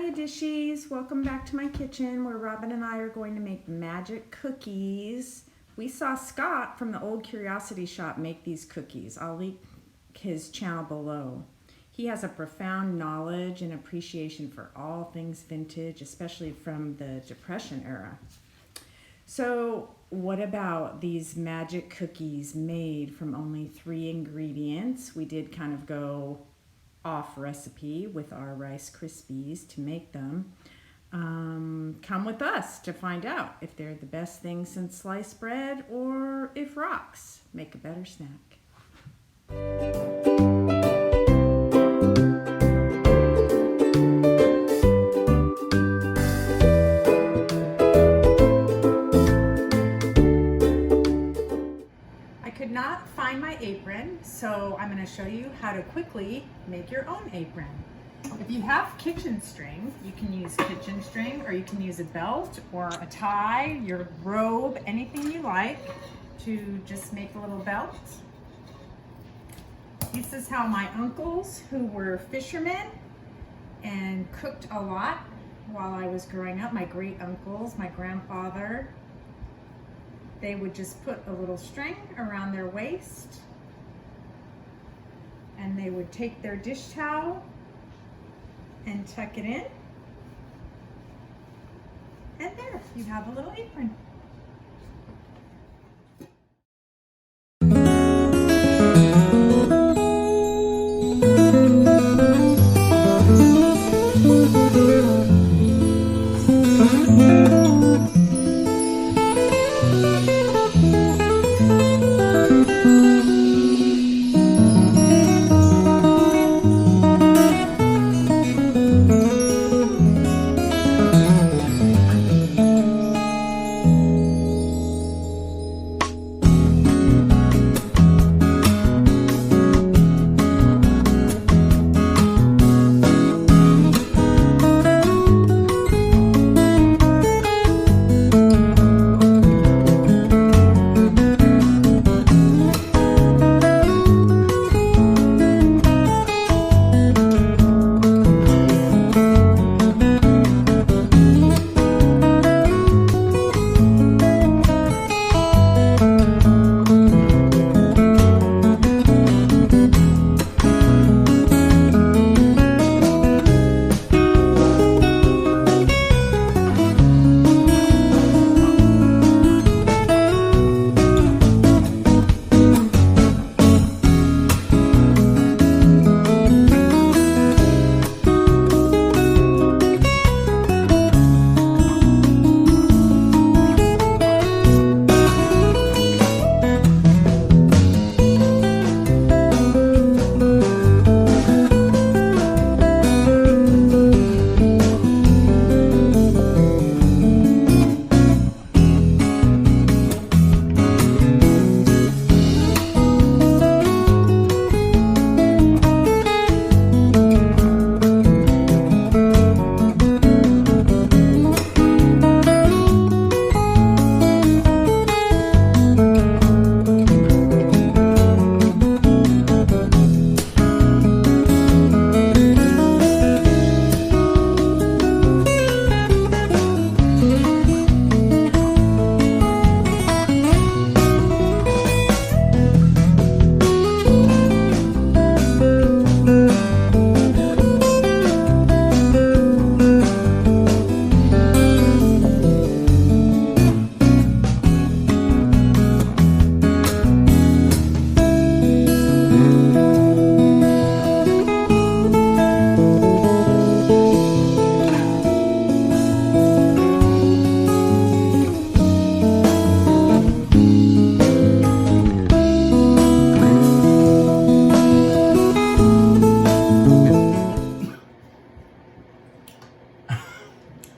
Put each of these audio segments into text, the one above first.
Hiya dishies, welcome back to my kitchen where Robin and I are going to make magic cookies. We saw Scott from the Old Curiosity Shop make these cookies. I'll link his channel below. He has a profound knowledge and appreciation for all things vintage, especially from the Depression era. So what about these magic cookies made from only 3 ingredients? We did kind of go off recipe with our Rice Krispies to make them. Come with us to find out if they're the best thing since sliced bread or if rocks make a better snack. Not find my apron, so I'm going to show you how to quickly make your own apron. If you have kitchen string, you can use kitchen string, or you can use a belt or a tie, your robe, anything you like to just make a little belt. This is how my uncles, who were fishermen and cooked a lot while I was growing up, my great uncles, my grandfather, they would just put a little string around their waist and they would take their dish towel and tuck it in. And there, you have a little apron.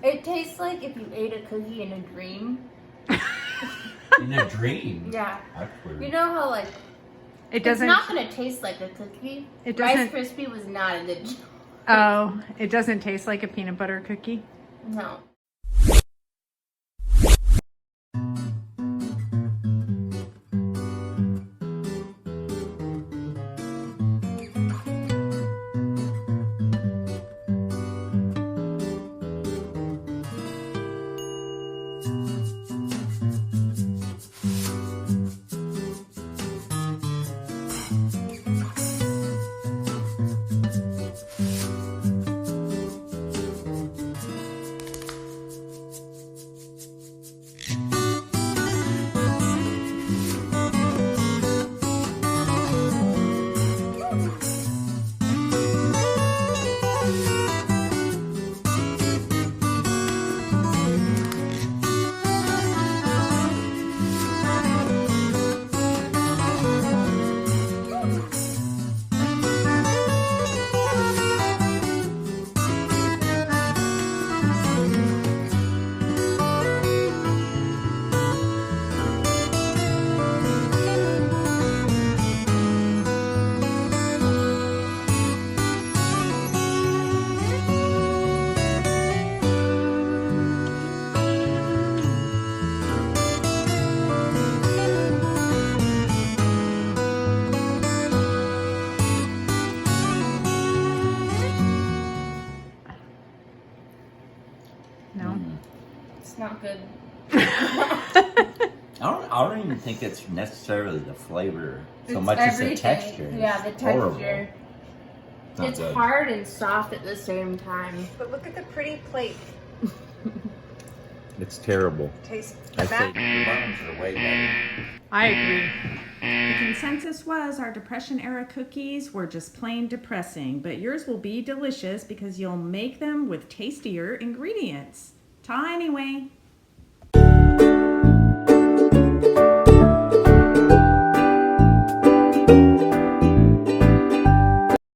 It tastes like if you ate a cookie in a dream. In a dream? Yeah. That's weird. You know how like it's not gonna taste like a cookie. It doesn't. Rice Krispie was not a good. Oh, it doesn't taste like a peanut butter cookie? No. It's not good. I don't even think it's necessarily the flavor so It's much as the everything. texture. Yeah, the It's horrible. texture. Not It's good. hard and soft at the same time. But look at the pretty plate. It's terrible. Taste I that. think the buns are way better. I agree. The consensus was our Depression era cookies were just plain depressing, but yours will be delicious because you'll make them with tastier ingredients. Ta anyway.